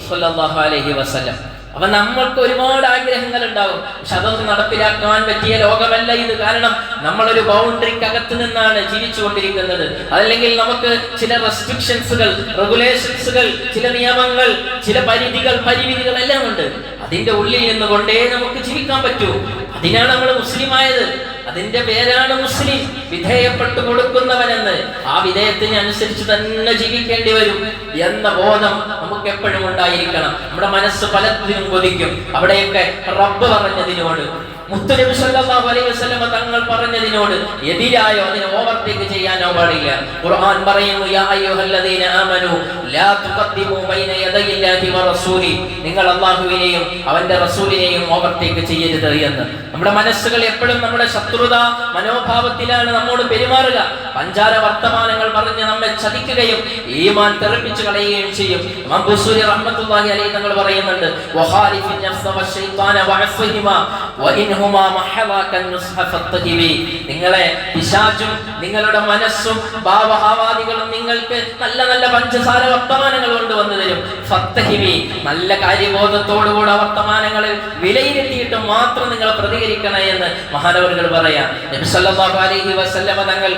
സ്വല്ലല്ലാഹു അലൈഹി വസല്ലം. അപ്പൊ നമ്മൾക്ക് ഒരുപാട് ആഗ്രഹങ്ങൾ ഉണ്ടാകും, പക്ഷെ അതൊന്നും നടപ്പിലാക്കാൻ പറ്റിയ ലോകമല്ല ഇത്. കാരണം നമ്മളൊരു ബൗണ്ടറിക്കകത്ത് നിന്നാണ് ജീവിച്ചുകൊണ്ടിരിക്കുന്നത്. അതല്ലെങ്കിൽ നമുക്ക് ചില റെസ്ട്രിക്ഷൻസുകൾ, റെഗുലേഷൻസുകൾ, ചില നിയമങ്ങൾ, ചില പരിമിതികൾ എല്ലാം ഉണ്ട്. അതിന്റെ ഉള്ളിൽ നിന്നുകൊണ്ടേ നമുക്ക് ജീവിക്കാൻ പറ്റൂ. അതിനാണ് നമ്മൾ മുസ്ലിം ആയത്. അതിന്റെ പേരാണ് മുസ്ലിം, വിധേയപ്പെട്ടു കൊടുക്കുന്നവനെന്ന്. ആ വിധേയത്തിന് അനുസരിച്ച് തന്നെ ജീവിക്കേണ്ടി വരും എന്ന ബോധം നമുക്ക് എപ്പോഴും ഉണ്ടായിരിക്കണം. നമ്മുടെ മനസ്സ് പലതിനും കൊതിക്കും. അവിടെയൊക്കെ റബ്ബ് പറഞ്ഞതിനോട്, മുത്തുനബി സല്ലല്ലാഹു അലൈഹി വസല്ലം തങ്ങൾ പറഞ്ഞതിനോട് എതിരായോ അതിനെ ഓവർടേക്ക് ചെയ്യാനോ പാടില്ല. ഖുർആൻ പറയുന്നു, യാ അയ്യുഹല്ലദീന ആമനു ലാ തുഖദ്ദിമു ബൈന യദയില്ലാഹി വറസൂലി, നിങ്ങൾ അല്ലാഹുവിനെയും അവന്റെ റസൂലിനെയും ഓവർടേക്ക് ചെയ്യരുത് എന്ന്. നമ്മുടെ മനസ്സുകൾ എപ്പോഴും നമ്മുടെ ശത്രുത മനോഭാവത്തിലാണ് നമ്മോട് പെരുമാറുക. പഞ്ചാര വർത്തമാനങ്ങൾ പറഞ്ഞ് നമ്മെ ചതിക്കുകയും ഈമാൻ തെറിപ്പിച്ചു കളയുകയും ചെയ്യും. ഇമാം ബുസൂരി റഹ്മത്തുള്ളാഹി അലൈഹി തങ്ങൾ പറയുന്നുണ്ട്, വഖാലിഫിൻ നഫ്സ വശൈത്താന വഅസ്ഫിഹിമാ വഇൻഹുമാ മഹവാകൻ നുസ്ഹ ഫത്തഹിബി, നിങ്ങളെ പിശാചും നിങ്ങളുടെ മനസ്സും ഭാവഹാവാദികളും നിങ്ങൾക്ക് നല്ല നല്ല പഞ്ചസാര വർത്തമാനങ്ങൾ കൊണ്ടുവന്നു തരും. ഫത്തഹിബി, നല്ല കാര്യബോധത്തോടുകൂടെ വർത്തമാനങ്ങളെ വിലയിരുത്തിയിട്ട് മാത്രം നിങ്ങൾ പ്രതികരിക്കണേ എന്ന് മഹാനവറുകൾ പറയാം. നബി സല്ലല്ലാഹു അലൈഹി വസല്ലം തങ്ങൾ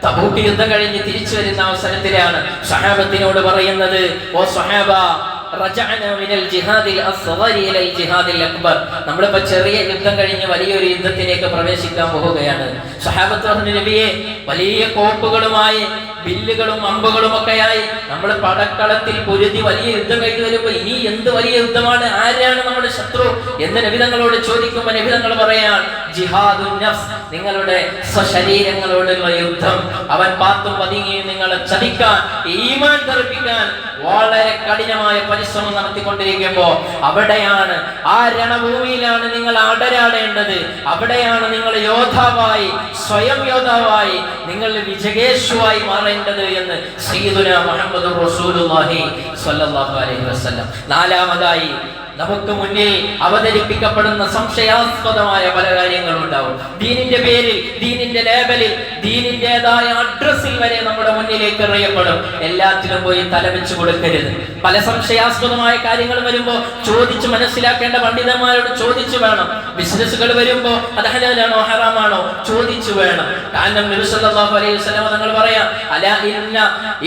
തബൂക്ക് യുദ്ധം കഴിഞ്ഞ് തിരിച്ചു വരുന്ന അവസരത്തിലാണ് സഹാബത്തിനോട് പറയുന്നത്, ഓ സഹാബ, നമ്മളിപ്പോ ചെറിയ യുദ്ധം കഴിഞ്ഞ് വലിയൊരു യുദ്ധത്തിലേക്ക് പ്രവേശിക്കാൻ പോവുകയാണ്. സഹാബത്ത് പറഞ്ഞു, നബിയെ, വലിയ കോപ്പുകളുമായി വില്ലുകളും അമ്പുകളും ഒക്കെയായി നമ്മൾ പടക്കളത്തിൽ പൊരുതി വലിയ യുദ്ധം കഴിഞ്ഞ് വരുമ്പോ ഇനി എന്ത് വലിയ യുദ്ധമാണ്, ആരാണ് നമ്മുടെ ശത്രു എന്ന് നബി തങ്ങളോട് ചോദിക്കുമ്പോ നബി തങ്ങൾ പറയാൻ, ജിഹാദുൻ നഫ്സ്, നിങ്ങളുടെ സ്വശരീരങ്ങളോടുള്ള യുദ്ധം. അവൻ പാത്തും പതുങ്ങിയും നിങ്ങളെ ചതിക്കാൻ, ഈമാൻ തെറിപ്പിക്കാൻ വളരെ കഠിനമായ പരിശ്രമം നടത്തിക്കൊണ്ടിരിക്കുമ്പോ അവിടെയാണ്, ആ രണഭൂമിയിലാണ് നിങ്ങൾ അടരാടേണ്ടത്. അവിടെയാണ് നിങ്ങൾ യോദ്ധാവായി, സ്വയം യോദ്ധാവായി, നിങ്ങൾ വിജയേഷുവായി മാറേണ്ടത് എന്ന് സയ്യിദുനാ മുഹമ്മദുർ റസൂലുള്ളാഹി സ്വല്ലല്ലാഹു അലൈഹി വസല്ലം. നാലാമതായി നമുക്ക് മുന്നിൽ അവതരിപ്പിക്കപ്പെടുന്ന സംശയാസ്പദമായ പല കാര്യങ്ങളും ഉണ്ടാവും. ദീനിന്റെ പേരിൽ, ദീനിന്റെ ലേബലിൽ, ദീനിന്റേതായ അഡ്രസ്സിൽ വരെ നമ്മുടെ മുന്നിലേക്ക് എറിയപ്പെടും. എല്ലാത്തിലും പോയി തലവെച്ച് കൊടുക്കരുത്. പല സംശയാസ്പദമായ കാര്യങ്ങൾ വരുമ്പോ ചോദിച്ച് മനസ്സിലാക്കേണ്ട പണ്ഡിതന്മാരോട് ചോദിച്ചു വേണം. ബിസിനസ്സുകൾ വരുമ്പോ അത് ഹലാലാണോ ഹറാമാണോ ചോദിച്ചു വേണം. കാരണം നബി സല്ലല്ലാഹു അലൈഹി വസല്ലം തങ്ങൾ പറയാ, അലാ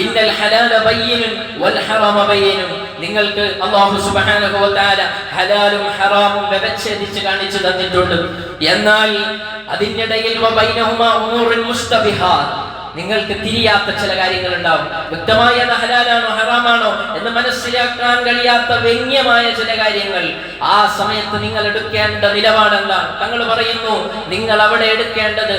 ഇന്നൽ ഹലാല ബയ്യിനുൻ വൽ ഹറാമ ബയ്യിനുൻ. നിങ്ങൾക്ക് അല്ലാഹു സുബ്ഹാനഹു വ തആല ഹലാലും ഹറാമും വ്യവച്ഛേദിച്ച് കാണിച്ചു തന്നിട്ടുണ്ട്. എന്നാൽ അതിനിടയിൽ വബൈനഹുമാ ഉമൂറുൻ മുസ്തബിഹാത്ത്, നിങ്ങൾക്ക് തിരിയാത്ത ചില കാര്യങ്ങൾ ഉണ്ടാവും. വ്യക്തമായ ഹലാലാണോ ഹറാമാണോ എന്ന് മനസ്സിലാക്കാൻ കഴിയാത്ത വ്യംഗ്യമായ ചില കാര്യങ്ങൾ. ആ സമയത്ത് നിങ്ങൾ എടുക്കേണ്ട നിലപാടെന്താണ്? തങ്ങൾ പറയുന്നു, നിങ്ങൾ അവിടെ എടുക്കേണ്ടത്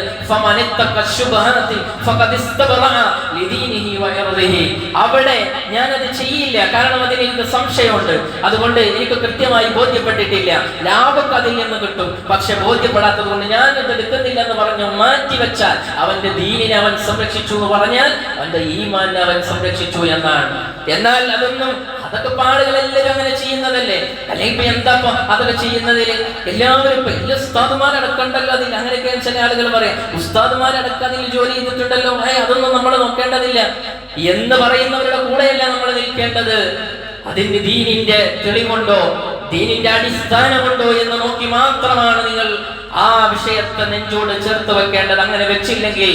അവിടെ ഞാനത് ചെയ്യില്ല, കാരണം അതിന് എനിക്ക് സംശയമുണ്ട്, അതുകൊണ്ട് എനിക്ക് കൃത്യമായി ബോധ്യപ്പെട്ടിട്ടില്ല, ലാഭം അതിൽ നിന്ന് കിട്ടും, പക്ഷെ ബോധ്യപ്പെടാത്തത് കൊണ്ട് ഞാൻ അത് എടുക്കുന്നില്ല എന്ന് പറഞ്ഞു മാറ്റിവെച്ചാൽ അവന്റെ ദീനിനെ അവൻ സംരക്ഷിച്ചു എന്ന് പറഞ്ഞാൽ അവന്റെ ഈമാനെ അവൻ സംരക്ഷിച്ചു എന്നാണ്. എന്നാൽ അതൊക്കെ ആളുകൾ എല്ലാവരും അങ്ങനെ ചെയ്യുന്നതല്ലേ? അല്ലെങ്കിൽ ഇപ്പൊ എന്താ അതൊക്കെ ചെയ്യുന്നതില് എല്ലാവരും ഇപ്പൊ എല്ലാ ഉസ്താദുമാരടക്കണ്ടല്ലോ അതിൽ. അങ്ങനെയൊക്കെ ചില ആളുകൾ പറയാം, ഉസ്താദുമാരടക്കം അതിൽ ജോലി ചെയ്തിട്ടുണ്ടല്ലോ, അതൊന്നും നമ്മൾ നോക്കേണ്ടതില്ല എന്ന് പറയുന്നവരുടെ കൂടെയല്ല നമ്മൾ നിൽക്കേണ്ടത്. അതിന് ദീനിന്റെ തെളിവുണ്ടോ, ദീനിന്റെ അടിസ്ഥാനമുണ്ടോ എന്ന് നോക്കി മാത്രമാണ് നിങ്ങൾ ആ വിഷയത്തെ നെഞ്ചോട് ചേർത്ത് വെക്കേണ്ടത്. അങ്ങനെ വെച്ചില്ലെങ്കിൽ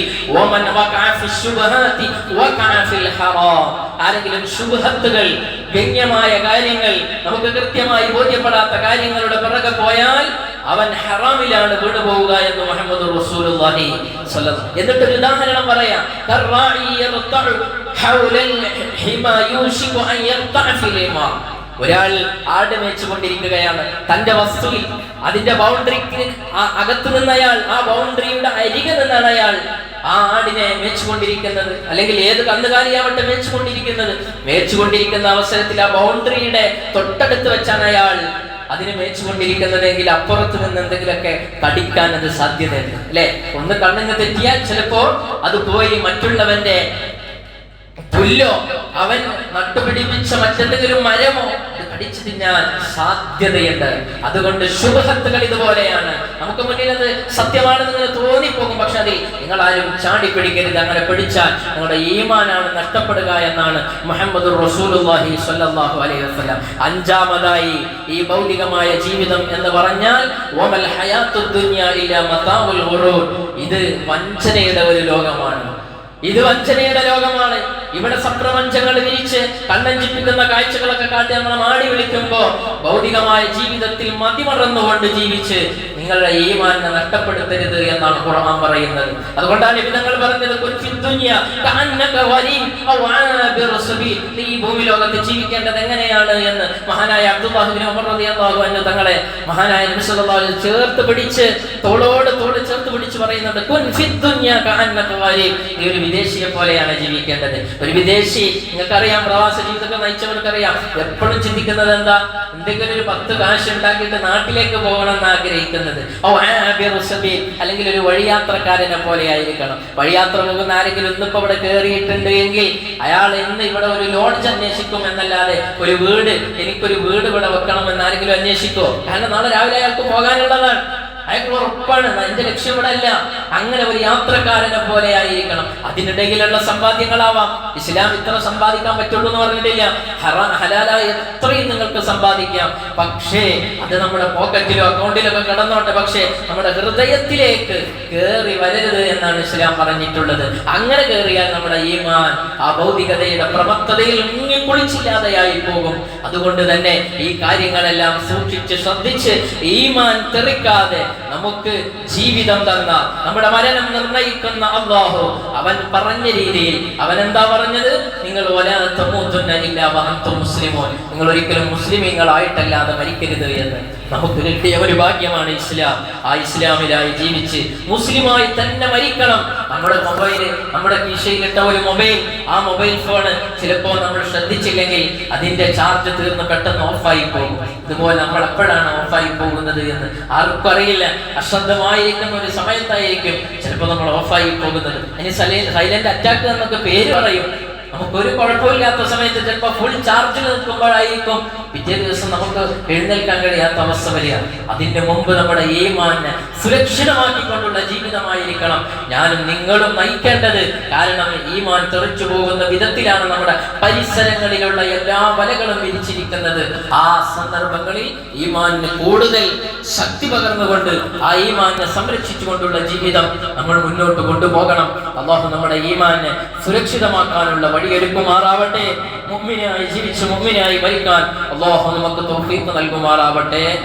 ആരെങ്കിലും ശുബ്ഹത്തുകൾ, വ്യംഗ്യമായ കാര്യങ്ങൾ, നമുക്ക് കൃത്യമായി ബോധ്യപ്പെടാത്ത കാര്യങ്ങളുടെ പിറകെ പോയാൽ അവൻ ഹറാമിലാണ് വീണുപോവുക എന്ന് മുഹമ്മദ് റസൂലുള്ളാഹി സ്വല്ലല്ലാഹു. എന്നിട്ടൊരു ഉദാഹരണം പറയാം. ഒരാൾ ആട് മേച്ചുകൊണ്ടിരിക്കുകയാണ്. തന്റെ വസ്തുവിൽ, അതിന്റെ ബൗണ്ടറിക്ക് അകത്ത് നിന്നയാൾ, ആ ബൗണ്ടറിയുടെ അരികെ നിന്നാണ് അയാൾ ആ ആടിനെ മേച്ചുകൊണ്ടിരിക്കുന്നത്. അല്ലെങ്കിൽ ഏത് കന്നുകാലിയാവട്ടെ മേച്ചുകൊണ്ടിരിക്കുന്ന അവസരത്തിൽ ആ ബൗണ്ടറിയുടെ തൊട്ടടുത്ത് വെച്ചാണ് അയാൾ അതിനെ മേച്ചുകൊണ്ടിരിക്കുന്നതെങ്കിൽ അപ്പുറത്ത് നിന്ന് എന്തെങ്കിലുമൊക്കെ കടിക്കാൻ അത് സാധ്യതയുണ്ട്, അല്ലെ? ഒന്ന് കണ്ണിന് തെറ്റിയാൽ ചിലപ്പോ അത് പോയി മറ്റുള്ളവന്റെ പുല്ലോ അവൻ നട്ടുപിടിപ്പിച്ച മറ്റെന്തെങ്കിലും മരമോ കടിച്ചു തിന്നാൻ സാധ്യതയുണ്ട്. അതുകൊണ്ട് ശുബ്ഹത്തുകൾ ഇതുപോലെയാണ്. നമുക്ക് മുന്നിൽ അത് സത്യമാണെന്ന് ഇങ്ങനെ തോന്നിപ്പോകും, പക്ഷെ അതിൽ നിങ്ങൾ ആരും ചാടി പിടിക്കരുത്. അങ്ങനെ പിടിച്ചാൽ നിങ്ങളുടെ ഈമാനാണ് നഷ്ടപ്പെടുക എന്നാണ് മുഹമ്മദുർ റസൂലുള്ളാഹി സ്വല്ലല്ലാഹു അലൈഹി വസല്ലം. അഞ്ചാമതായി, ഈ ഭൗതികമായ ജീവിതം എന്ന് പറഞ്ഞാൽ വമൽ ഹയാത്തുദ് ദുനിയ ഇല്ലാ മതാഉൽ ഗുറൂർ, ഇത് വഞ്ചനയുടെ ഒരു ലോകമാണ്. ഇത് വഞ്ചനയുടെ ലോകമാണ്. ഇവിടെ സപ്രപഞ്ചങ്ങൾ വിരിച്ച് കണ്ണഞ്ചിപ്പിക്കുന്ന കാഴ്ചകളൊക്കെ കാട്ടി നമ്മളെ മാടി വിളിക്കുമ്പോ ഭൗതികമായ ജീവിതത്തിൽ മതിമറന്നുകൊണ്ട് ജീവിച്ച് നിങ്ങളുടെ ഈമാനെ നഷ്ടപ്പെടുത്തരുത് എന്നാണ് ഖുർആൻ പറയുന്നത്. അതുകൊണ്ടാണ് നബിതങ്ങൾ പറഞ്ഞത്, ഈ ഭൂമി ലോകത്ത് ജീവിക്കേണ്ടത് എങ്ങനെയാണ് എന്ന് മഹാനായ അബ്ദുല്ലാഹ് ഇബ്നു ഉമർ റളിയല്ലാഹു അൻഹു തങ്ങളെ മഹാനായ നബി സല്ലല്ലാഹു അലൈഹി വസല്ലം ചേർത്ത് പിടിച്ച്, തോളോട് തോട് ചേർത്ത് പിടിച്ച് പറയുന്നുണ്ട്, കുൻ ഫിദ് ദുനിയ കഅന്നക ഗരീബ്, നീ ഒരു വിദേശിയെ പോലെയാണ് ജീവിക്കേണ്ടത്. ഒരു വിദേശി, നിങ്ങൾക്കറിയാം, പ്രവാസ ജീവിതമൊക്കെ നയിച്ചവർക്കറിയാം, എപ്പോഴും ചിന്തിക്കുന്നത് എന്താ? എന്തെങ്കിലും ഒരു 10 കാശ് ഉണ്ടാക്കിയിട്ട് നാട്ടിലേക്ക് പോകണം എന്ന് ആഗ്രഹിക്കുന്നത്. അല്ലെങ്കിൽ ഒരു വഴിയാത്രക്കാരനെ പോലെ ആയിരിക്കണം. വഴിയാത്ര പോകുന്ന ആരെങ്കിലും ഇന്നിപ്പോ ഇവിടെ കയറിയിട്ടുണ്ട് എങ്കിൽ അയാൾ ഇന്ന് ഇവിടെ ഒരു ലോഡ്ജ് അന്വേഷിക്കും എന്നല്ലാതെ ഒരു വീട്, എനിക്കൊരു വീട് ഇവിടെ വെക്കണം എന്ന് ആരെങ്കിലും അന്വേഷിക്കോ? കാരണം നാളെ രാവിലെ അയാൾക്ക് പോകാനുള്ളതാണ്. അയാൾക്ക് ഉറപ്പാണ് എന്റെ ലക്ഷ്യം ഇവിടെ അല്ല. അങ്ങനെ ഒരു യാത്രക്കാരനെ പോലെ ആയിരിക്കണം. അതിനിടയിലുള്ള സമ്പാദ്യങ്ങളാവാം. ഇസ്ലാം ഇത്ര സമ്പാദിക്കാൻ പറ്റുള്ളൂ എന്ന് പറഞ്ഞിട്ടില്ല. ഹലാലായ എത്രയും നിങ്ങൾക്ക് സമ്പാദിക്കാം, പക്ഷേ അത് നമ്മുടെ പോക്കറ്റിലോ അക്കൗണ്ടിലൊക്കെ കിടന്നോട്ടെ, പക്ഷേ നമ്മുടെ ഹൃദയത്തിലേക്ക് കേറി വരരുത് എന്നാണ് ഇസ്ലാം പറഞ്ഞിട്ടുള്ളത്. അങ്ങനെ കേറിയാൽ നമ്മുടെ ഈമാൻ ആ ഭൗതികതയുടെ പ്രമത്തതയിൽ മുങ്ങിക്കുളിച്ചില്ലാതെയായി പോകും. അതുകൊണ്ട് തന്നെ ഈ കാര്യങ്ങളെല്ലാം സൂക്ഷിച്ച് ശ്രദ്ധിച്ച് ഈമാൻ തെറിക്കാതെ നമുക്ക് ജീവിതം തന്ന, നമ്മുടെ മരണം നിർണയിക്കുന്ന അല്ലാഹു, അവൻ പറഞ്ഞ രീതിയിൽ അവൻ എന്താ പറഞ്ഞത്? നിങ്ങൾ വലാ തമൂതുന്ന ഇല്ലാ വഅൻതും മുസ്ലിമൂൻ, നിങ്ങൾ ഒരിക്കലും മുസ്ലിമീങ്ങളായിട്ടല്ലാതെ മരിക്കരുത് എന്ന്. നമുക്ക് കിട്ടിയ ഒരു ഭാഗ്യമാണ് ഇസ്ലാം. ആ ഇസ്ലാമിലായി ജീവിച്ച് മുസ്ലിമായി തന്നെ മരിക്കണം. നമ്മുടെ മൊബൈല്, നമ്മുടെ കീശയിലിട്ട ഒരു മൊബൈൽ, ആ മൊബൈൽ ഫോണ് ചിലപ്പോൾ നമ്മൾ ശ്രദ്ധിച്ചില്ലെങ്കിൽ അതിന്റെ ചാർജ് തീർന്ന് പെട്ടെന്ന് ഓഫായി പോകും. ഇതുപോലെ നമ്മൾ എപ്പോഴാണ് ഓഫായി പോകുന്നത് എന്ന് ആർക്കും അറിയില്ല. അശ്രദ്ധമായിരിക്കുന്ന ഒരു സമയത്തായിരിക്കും ചിലപ്പോൾ നമ്മൾ ഓഫായി പോകുന്നത്. ഇനി സൈലന്റ് അറ്റാക്ക് എന്നൊക്കെ പേര് പറയും. നമുക്കൊരു കുഴപ്പമില്ലാത്ത സമയത്ത് ചിലപ്പോൾ ഫുൾ ചാർജിൽ നിൽക്കുമ്പോഴായിരിക്കും പിറ്റേ ദിവസം നമുക്ക് എഴുന്നേൽക്കാൻ കഴിയാത്ത അവസ്ഥ വരിക. അതിന്റെ മുമ്പ് നമ്മുടെ ഈമാനെ സുരക്ഷിതമാക്കിക്കൊണ്ടുള്ള ജീവിതമായിരിക്കണം ഞാനും നിങ്ങളും നയിക്കേണ്ടത്. കാരണം ഈമാൻ തെറിച്ചു പോകുന്ന വിധത്തിലാണ് നമ്മുടെ പരിസരങ്ങളിലുള്ള എല്ലാ വലകളും വിരിച്ചിരിക്കുന്നത്. ആ സന്ദർഭങ്ങളിൽ ഈമാനിന് കൂടുതൽ ശക്തി പകർന്നുകൊണ്ട് ആ ഈമാനെ സംരക്ഷിച്ചുകൊണ്ടുള്ള ജീവിതം നമ്മൾ മുന്നോട്ട് കൊണ്ടുപോകണം. അല്ലാഹു നമ്മുടെ ഈമാനെ സുരക്ഷിതമാക്കാനുള്ള വഴിയൊരുക്കുമാറാവട്ടെ. മുഅ്മിനായി ജീവിച്ച് മുഅ്മിനായി മരിക്കാൻ അല്ലാഹു നമുക്ക് തൗഫീഖ് നൽകുമാറാവട്ടെ.